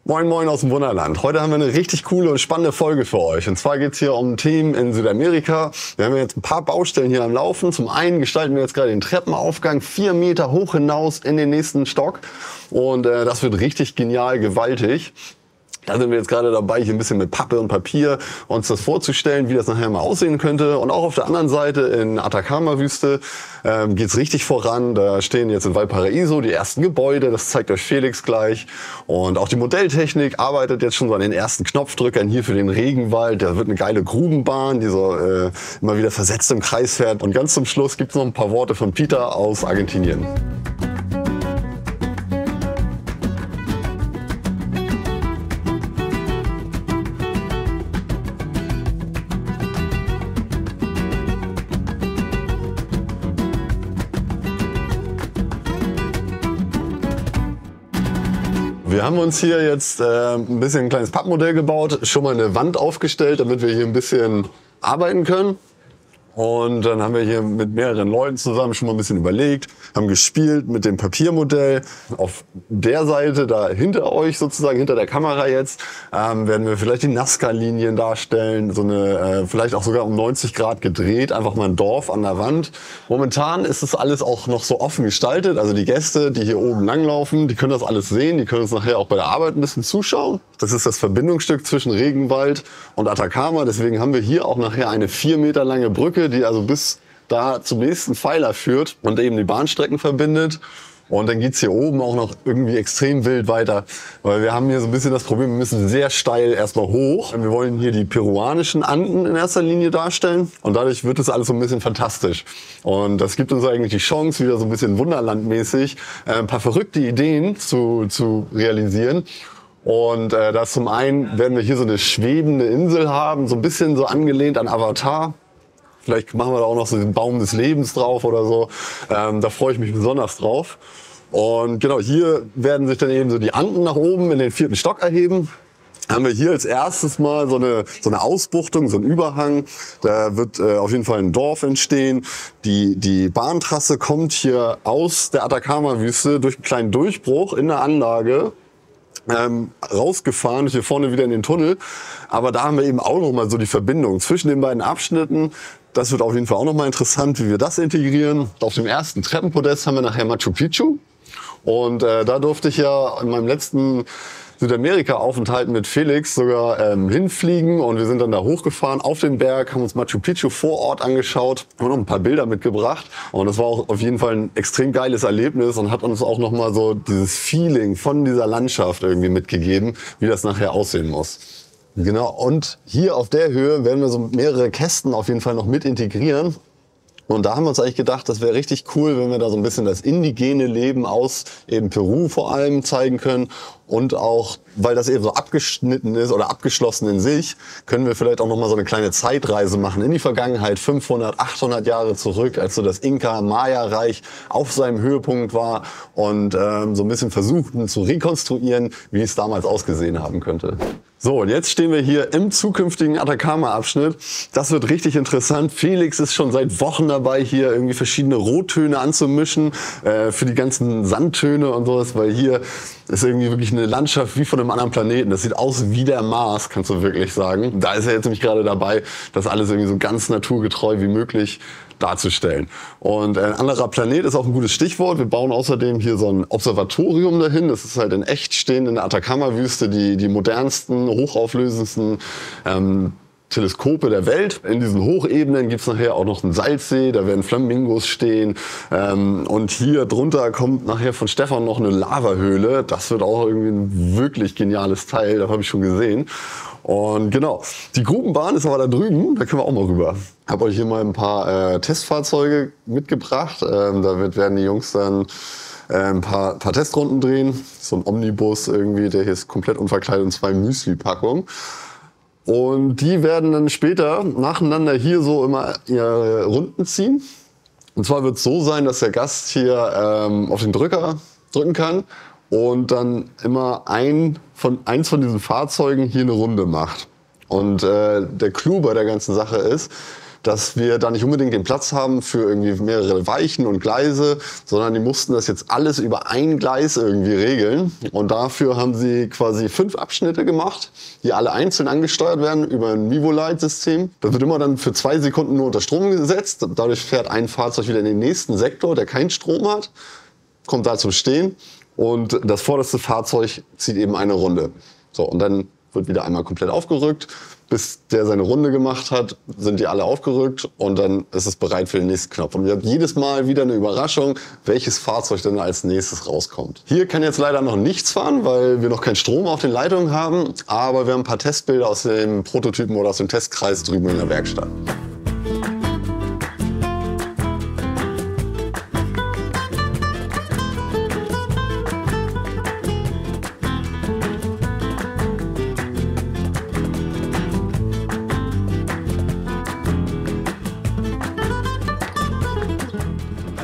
Moin Moin aus dem Wunderland. Heute haben wir eine richtig coole und spannende Folge für euch. Und zwar geht es hier um Themen in Südamerika. Wir haben jetzt ein paar Baustellen hier am Laufen. Zum einen gestalten wir jetzt gerade den Treppenaufgang 4 Meter hoch hinaus in den nächsten Stock. Und das wird richtig genial, gewaltig. Da sind wir jetzt gerade dabei, hier ein bisschen mit Pappe und Papier uns das vorzustellen, wie das nachher mal aussehen könnte. Und auch auf der anderen Seite in Atacama-Wüste geht's richtig voran. Da stehen jetzt in Valparaiso die ersten Gebäude, das zeigt euch Felix gleich. Und auch die Modelltechnik arbeitet jetzt schon so an den ersten Knopfdrückern hier für den Regenwald. Da wird eine geile Grubenbahn, die so immer wieder versetzt im Kreis fährt. Und ganz zum Schluss gibt's noch ein paar Worte von Peter aus Argentinien. Wir haben uns hier jetzt ein bisschen ein kleines Pappmodell gebaut, schon mal eine Wand aufgestellt, damit wir hier ein bisschen arbeiten können. Und dann haben wir hier mit mehreren Leuten zusammen schon mal ein bisschen überlegt, haben gespielt mit dem Papiermodell. Auf der Seite, da hinter euch sozusagen, hinter der Kamera jetzt, werden wir vielleicht die Nazca-Linien darstellen, so eine, vielleicht auch sogar um 90 Grad gedreht, einfach mal ein Dorf an der Wand. Momentan ist das alles auch noch so offen gestaltet, also die Gäste, die hier oben langlaufen, die können das alles sehen, die können uns nachher auch bei der Arbeit ein bisschen zuschauen. Das ist das Verbindungsstück zwischen Regenwald und Atacama, deswegen haben wir hier auch nachher eine 4 Meter lange Brücke, die also bis da zum nächsten Pfeiler führt und eben die Bahnstrecken verbindet. Und dann geht's hier oben auch noch irgendwie extrem wild weiter, weil wir haben hier so ein bisschen das Problem, wir müssen sehr steil erstmal hoch. Wir wollen hier die peruanischen Anden in erster Linie darstellen und dadurch wird es alles so ein bisschen fantastisch. Und das gibt uns eigentlich die Chance, wieder so ein bisschen wunderlandmäßig ein paar verrückte Ideen zu realisieren. Und da zum einen werden wir hier so eine schwebende Insel haben, so ein bisschen so angelehnt an Avatar. Vielleicht machen wir da auch noch so den Baum des Lebens drauf oder so. Da freue ich mich besonders drauf. Und genau, hier werden sich dann eben so die Anden nach oben in den 4. Stock erheben. Haben wir hier als erstes mal so eine Ausbuchtung, so ein Überhang. Da wird auf jeden Fall ein Dorf entstehen. Die Bahntrasse kommt hier aus der Atacama-Wüste durch einen kleinen Durchbruch in der Anlage. Rausgefahren, hier vorne wieder in den Tunnel. Aber da haben wir eben auch noch mal so die Verbindung zwischen den beiden Abschnitten. Das wird auf jeden Fall auch noch mal interessant, wie wir das integrieren. Auf dem ersten Treppenpodest haben wir nachher Machu Picchu. Und da durfte ich ja in meinem letzten Südamerika-Aufenthalt mit Felix sogar hinfliegen und wir sind dann da hochgefahren auf den Berg, haben uns Machu Picchu vor Ort angeschaut, haben noch ein paar Bilder mitgebracht und das war auch auf jeden Fall ein extrem geiles Erlebnis und hat uns auch noch mal so dieses Feeling von dieser Landschaft irgendwie mitgegeben, wie das nachher aussehen muss. Genau, und hier auf der Höhe werden wir so mehrere Kästen auf jeden Fall noch mit integrieren. Und da haben wir uns eigentlich gedacht, das wäre richtig cool, wenn wir da so ein bisschen das indigene Leben aus eben Peru vor allem zeigen können. Und auch, weil das eben so abgeschnitten ist oder abgeschlossen in sich, können wir vielleicht auch noch mal so eine kleine Zeitreise machen in die Vergangenheit, 500, 800 Jahre zurück, als so das Inka-Maya-Reich auf seinem Höhepunkt war und so ein bisschen versuchen zu rekonstruieren, wie es damals ausgesehen haben könnte. So, und jetzt stehen wir hier im zukünftigen Atacama-Abschnitt. Das wird richtig interessant. Felix ist schon seit Wochen dabei, hier irgendwie verschiedene Rottöne anzumischen für die ganzen Sandtöne und sowas, weil hier ist irgendwie wirklich eine Landschaft wie von einem anderen Planeten. Das sieht aus wie der Mars, kannst du wirklich sagen. Da ist er jetzt nämlich gerade dabei, das alles irgendwie so ganz naturgetreu wie möglich darzustellen. Und ein anderer Planet ist auch ein gutes Stichwort. Wir bauen außerdem hier so ein Observatorium dahin. Das ist halt in echt stehend in der Atacama-Wüste die modernsten, hochauflösendsten Teleskope der Welt. In diesen Hochebenen gibt's nachher auch noch einen Salzsee, da werden Flamingos stehen. Und hier drunter kommt nachher von Stefan noch eine Lavahöhle. Das wird auch irgendwie ein wirklich geniales Teil, das habe ich schon gesehen. Und genau, die Grubenbahn ist aber da drüben, da können wir auch mal rüber. Ich habe euch hier mal ein paar Testfahrzeuge mitgebracht. Da werden die Jungs dann ein paar Testrunden drehen. So ein Omnibus irgendwie, der hier ist komplett unverkleidet und 2 Müsli-Packungen. Und die werden dann später nacheinander hier so immer ihre Runden ziehen. Und zwar wird es so sein, dass der Gast hier auf den Drücker drücken kann und dann immer eins von diesen Fahrzeugen hier eine Runde macht. Und der Clou bei der ganzen Sache ist, dass wir da nicht unbedingt den Platz haben für irgendwie mehrere Weichen und Gleise, sondern die mussten das jetzt alles über ein Gleis irgendwie regeln. Und dafür haben sie quasi 5 Abschnitte gemacht, die alle einzeln angesteuert werden über ein Vivo-Light-System. Das wird immer dann für 2 Sekunden nur unter Strom gesetzt. Dadurch fährt ein Fahrzeug wieder in den nächsten Sektor, der keinen Strom hat, kommt da zum Stehen und das vorderste Fahrzeug zieht eben eine Runde. So, und dann wird wieder einmal komplett aufgerückt. Bis der seine Runde gemacht hat, sind die alle aufgerückt und dann ist es bereit für den nächsten Knopf. Und wir haben jedes Mal wieder eine Überraschung, welches Fahrzeug dann als nächstes rauskommt. Hier kann jetzt leider noch nichts fahren, weil wir noch keinen Strom auf den Leitungen haben. Aber wir haben ein paar Testbilder aus dem Prototypen oder aus dem Testkreis drüben in der Werkstatt.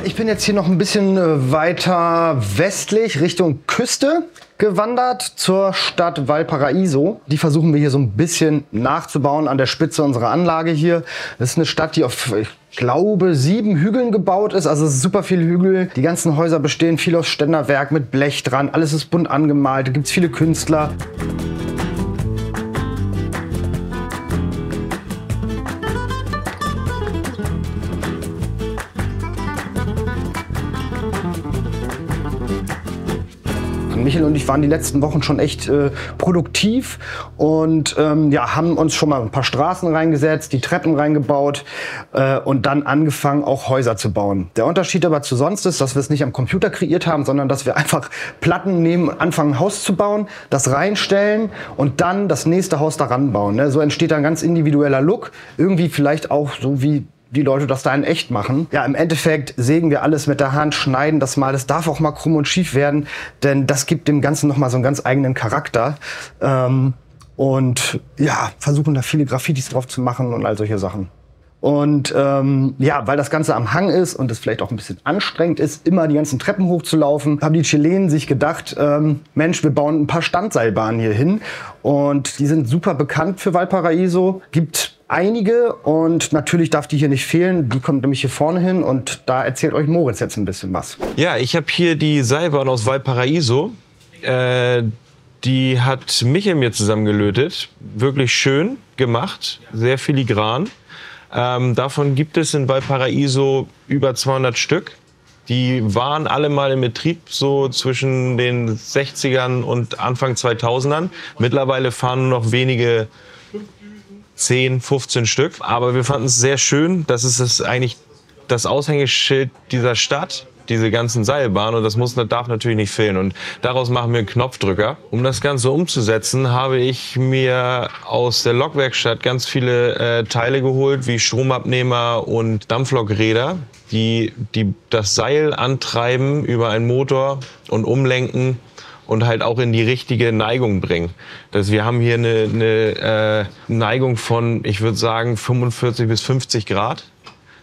Ich bin jetzt hier noch ein bisschen weiter westlich Richtung Küste gewandert zur Stadt Valparaíso. Die versuchen wir hier so ein bisschen nachzubauen an der Spitze unserer Anlage hier. Das ist eine Stadt, die auf, ich glaube, 7 Hügeln gebaut ist. Also es ist super viele Hügel. Die ganzen Häuser bestehen viel aus Ständerwerk mit Blech dran. Alles ist bunt angemalt. Da gibt es viele Künstler. Michael und ich waren die letzten Wochen schon echt produktiv und ja, haben uns schon mal ein paar Straßen reingesetzt, die Treppen reingebaut und dann angefangen, auch Häuser zu bauen. Der Unterschied aber zu sonst ist, dass wir es nicht am Computer kreiert haben, sondern dass wir einfach Platten nehmen, anfangen, ein Haus zu bauen, das reinstellen und dann das nächste Haus daran bauen. Ne? So entsteht ein ganz individueller Look, irgendwie vielleicht auch so wie die Leute das da in echt machen. Ja, im Endeffekt sägen wir alles mit der Hand, schneiden das mal. Es darf auch mal krumm und schief werden, denn das gibt dem Ganzen nochmal so einen ganz eigenen Charakter. Und ja, versuchen da viele Graffitis drauf zu machen und all solche Sachen. Und ja, weil das Ganze am Hang ist und es vielleicht auch ein bisschen anstrengend ist, immer die ganzen Treppen hochzulaufen, haben die Chilenen sich gedacht, Mensch, wir bauen ein paar Standseilbahnen hier hin. Und die sind super bekannt für Valparaíso. Gibt einige und natürlich darf die hier nicht fehlen. Die kommt nämlich hier vorne hin und da erzählt euch Moritz jetzt ein bisschen was. Ja, ich habe hier die Seilbahn aus Valparaíso. Die hat Michael mir zusammengelötet. Wirklich schön gemacht, sehr filigran. Davon gibt es in Valparaíso über 200 Stück. Die waren alle mal im Betrieb, so zwischen den 60ern und Anfang 2000ern. Mittlerweile fahren nur noch wenige 10, 15 Stück. Aber wir fanden es sehr schön. Das ist eigentlich das Aushängeschild dieser Stadt, diese ganzen Seilbahnen. Und das darf natürlich nicht fehlen. Und daraus machen wir einen Knopfdrücker. Um das Ganze umzusetzen, habe ich mir aus der Lokwerkstatt ganz viele Teile geholt, wie Stromabnehmer und Dampflokräder, die das Seil antreiben über einen Motor und umlenken und halt auch in die richtige Neigung bringen. Wir haben hier eine Neigung von, ich würde sagen, 45 bis 50 Grad.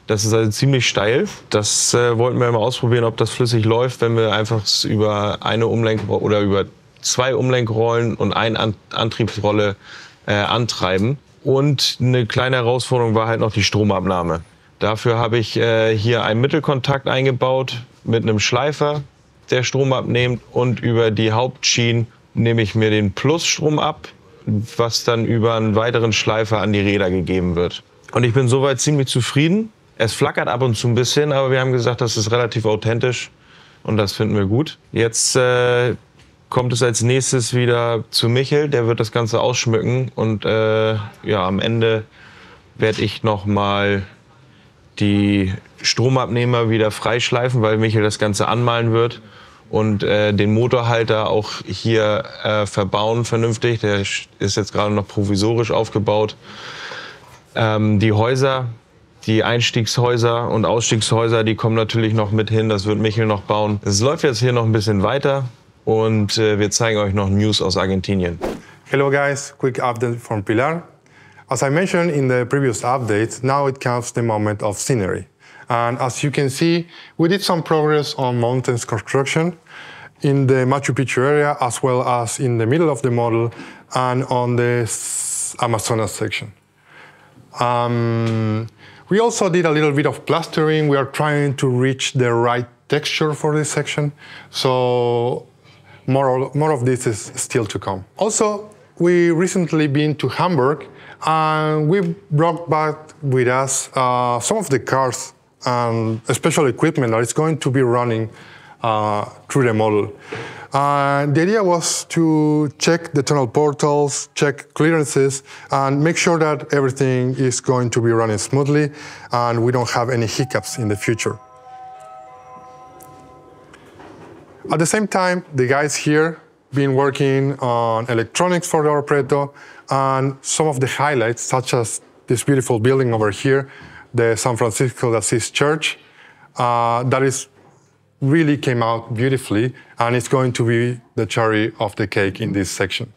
Das ist also ziemlich steil. Das wollten wir mal ausprobieren, ob das flüssig läuft, wenn wir einfach über eine Umlenkrolle oder über 2 Umlenkrollen und eine Antriebsrolle antreiben. Und eine kleine Herausforderung war halt noch die Stromabnahme. Dafür habe ich hier einen Mittelkontakt eingebaut mit einem Schleifer, der Strom abnimmt, und über die Hauptschienen nehme ich mir den Plusstrom ab, was dann über einen weiteren Schleifer an die Räder gegeben wird. Und ich bin soweit ziemlich zufrieden. Es flackert ab und zu ein bisschen, aber wir haben gesagt, das ist relativ authentisch und das finden wir gut. Jetzt kommt es als nächstes wieder zu Michael, der wird das Ganze ausschmücken und ja, am Ende werde ich noch mal die Stromabnehmer wieder freischleifen, weil Michael das Ganze anmalen wird und den Motorhalter auch hier verbauen vernünftig. Der ist jetzt gerade noch provisorisch aufgebaut. Die Häuser, die Einstiegshäuser und Ausstiegshäuser, die kommen natürlich noch mit hin. Das wird Michael noch bauen. Es läuft jetzt hier noch ein bisschen weiter und wir zeigen euch noch News aus Argentinien. Hello guys, quick update from Pilar. As I mentioned in the previous update, now it comes the moment of scenery. And as you can see, we did some progress on mountains construction in the Machu Picchu area, as well as in the middle of the model and on the Amazonas section. We also did a little bit of plastering. We are trying to reach the right texture for this section. So more of this is still to come. Also, we recently been to Hamburg and we brought back with us some of the cars and special equipment that is going to be running through the model. The idea was to check the tunnel portals, check clearances, and make sure that everything is going to be running smoothly and we don't have any hiccups in the future. At the same time, the guys here been working on electronics for the Orpreto and some of the highlights, such as this beautiful building over here, the San Francisco de Asís Church, that is really came out beautifully, and it's going to be the cherry of the cake in this section.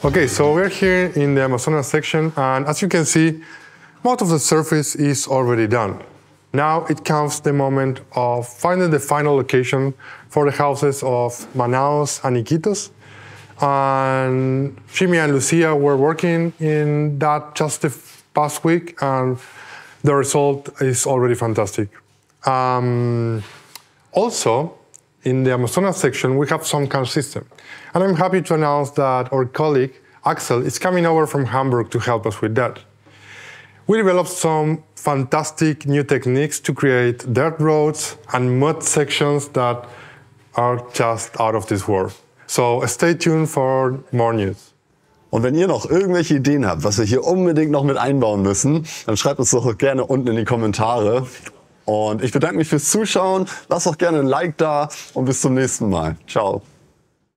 Okay, so we're here in the Amazonas section, and as you can see, most of the surface is already done. Now it comes the moment of finding the final location for the houses of Manaus and Iquitos. And Jimmy and Lucia were working in that just the past week, and the result is already fantastic. Also, in the Amazonas section, we have some car system. And I'm happy to announce that our colleague, Axel, is coming over from Hamburg to help us with that. We developed some fantastic new techniques to create dirt roads and mud sections that are just out of this world. So stay tuned for more news. Und wenn ihr noch irgendwelche Ideen habt, was wir hier unbedingt noch mit einbauen müssen, dann schreibt uns doch gerne unten in die Kommentare. Und ich bedanke mich fürs Zuschauen. Lasst doch gerne ein Like da und bis zum nächsten Mal. Ciao.